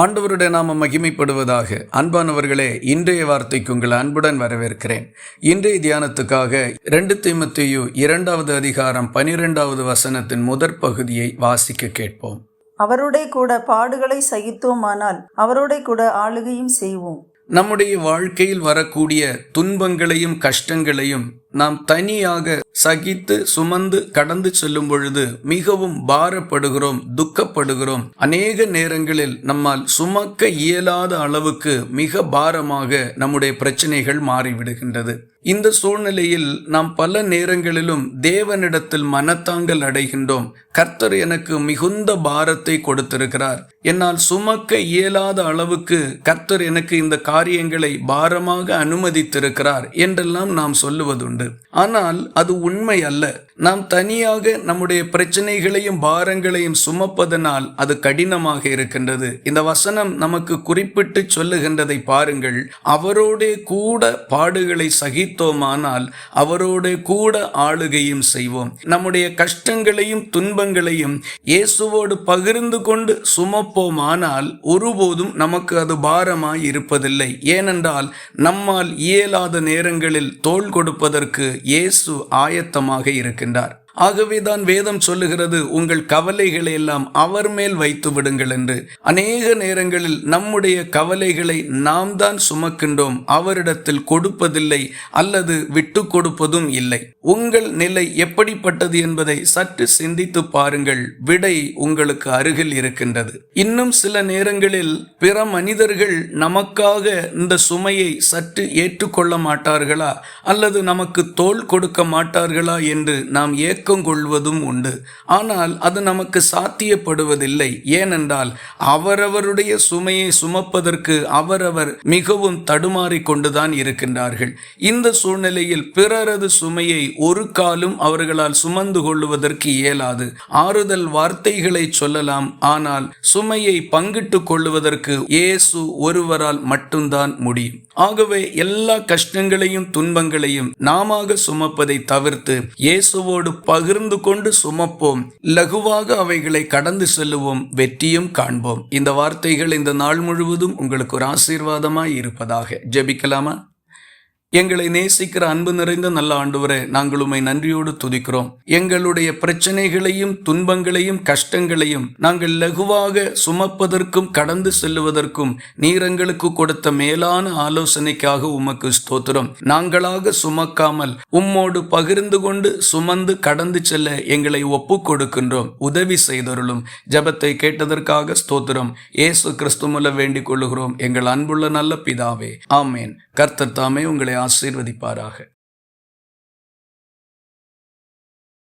ஆண்டவருடைய நாமம் மகிமைப்படுவதாக. அன்பானவர்களே, இன்றைய வார்த்தைக்கு உங்கள் அன்புடன் வரவேற்கிறேன். இன்றைய தியானத்துக்காக 2 தீமோத்தேயு 2வது அதிகாரம் 12வது வசனத்தின் முதற் பகுதியை வாசிக்க கேட்போம். அவரோடே கூட பாடுகளை சகித்தோமானால் அவரோடே கூட ஆளுகையும் செய்வோம். நம்முடைய வாழ்க்கையில் வரக்கூடிய துன்பங்களையும் கஷ்டங்களையும் நாம் தனியாக சகித்து சுமந்து கடந்து செல்லும் பொழுது மிகவும் பாரப்படுகிறோம், துக்கப்படுகிறோம். அநேக நேரங்களில் நம்மால் சுமக்க இயலாத அளவுக்கு மிக பாரமாக நம்முடைய பிரச்சனைகள் மாறிவிடுகின்றது. இந்த சூழ்நிலையில் நாம் பல நேரங்களிலும் தேவனிடத்தில் மனத்தாங்கல் அடைகின்றோம். கர்த்தர் எனக்கு மிகுந்த பாரத்தை கொடுத்திருக்கிறார், என்னால் சுமக்க இயலாத அளவுக்கு கர்த்தர் எனக்கு இந்த காரியங்களை பாரமாக அனுமதித்திருக்கிறார் என்றெல்லாம் நாம் சொல்லுவதுண்டு. ஆனால் அது உண்மை அல்ல. நாம் தனியாக நம்முடைய பிரச்சனைகளையும் பாரங்களையும் சுமப்பதனால் அது கடினமாக இருக்கின்றது. இந்த வசனம் நமக்கு குறிப்பிட்டு சொல்லுகின்றதை பாருங்கள். அவரோடே கூட பாடுகளை சகித்தோமானால் அவரோடே கூட ஆளுகையும் செய்வோம். நம்முடைய கஷ்டங்களையும் துன்பங்களையும் இயேசுவோடு பகிர்ந்து கொண்டு சுமப்போமானால் ஒருபோதும் நமக்கு அது பாரமாய் இருப்பதில்லை. ஏனென்றால் நம்மால் இயலாத நேரங்களில் தோள் கொடுப்பதற்கு இயேசு ஆயத்தமாக இருக்கின்றார். ஆகவேதான் வேதம் சொல்லுகிறது, உங்கள் கவலைகளை எல்லாம் அவர் மேல் வைத்து விடுங்கள் என்று. அநேக நேரங்களில் நம்முடைய கவலைகளை நாம் தான் சுமக்கின்றோம், அவரிடத்தில் கொடுப்பதில்லை அல்லது விட்டு கொடுப்பதும் இல்லை. உங்கள் நிலை எப்படிப்பட்டது என்பதை சற்று சிந்தித்து பாருங்கள். விடை உங்களுக்கு அருகில் இருக்கின்றது. இன்னும் சில நேரங்களில் பிற மனிதர்கள் நமக்காக இந்த சுமையை சற்று ஏற்றுக்கொள்ள மாட்டார்களா அல்லது நமக்கு தோள் கொடுக்க மாட்டார்களா என்று நாம் கொள்வதும் உண்டு. ஆனால் அது நமக்கு சாத்தியப்படுவதில்லை. ஏனென்றால் அவரவருடைய சுமையை சுமப்பதற்கு அவரவர் மிகவும் தடுமாறி கொண்டுதான் இருக்கின்றார்கள். இந்த சூழ்நிலையில் பிறரது சுமையை ஒரு காலும் அவர்களால் சுமந்து கொள்வதற்கு இயலாது. ஆறுதல் வார்த்தைகளை சொல்லலாம், ஆனால் சுமையை பங்கிட்டு கொள்வதற்கு இயேசு ஒருவரால் மட்டும்தான் முடியும். ஆகவே எல்லா கஷ்டங்களையும் துன்பங்களையும் நாம சுமப்பதை தவிர்த்து இயேசுவோடு பகிர்ந்து கொண்டு சுமப்போம். லகுவாக அவைகளை கடந்து செல்லுவோம், வெற்றியும் காண்போம். இந்த வார்த்தைகள் இந்த நாள் முழுவதும் உங்களுக்கு ஒரு ஆசீர்வாதமாய் இருப்பதாக. ஜெபிக்கலாமா? எங்களை நேசிக்கிற அன்பு நிறைந்த நல்ல ஆண்டவரே, நாங்கள் உம்மை நன்றியோடு துதிக்கிறோம். எங்களுடைய பிரச்சனைகளையும் துன்பங்களையும் கஷ்டங்களையும் நாங்கள் லகுவாக சுமப்பதற்கும் கடந்து செல்லுவதற்கும் நீர் எங்களுக்கு கொடுத்த மேலான ஆலோசனைக்காக உமக்கு ஸ்தோத்திரம். நாங்களாக சுமக்காமல் உம்மோடு பகிர்ந்து கொண்டு சுமந்து கடந்து செல்ல எங்களை ஒப்பு கொடுக்கின்றோம். உதவி செய்தருளும். ஜெபத்தை கேட்டதற்காக ஸ்தோத்திரம். இயேசு கிறிஸ்து மூலம் வேண்டிக் கொள்ளுகிறோம் எங்கள் அன்புள்ள நல்ல பிதாவே, ஆமேன். கர்த்தர் தாமே உங்களை ஆசீர்வதிப்பாராக.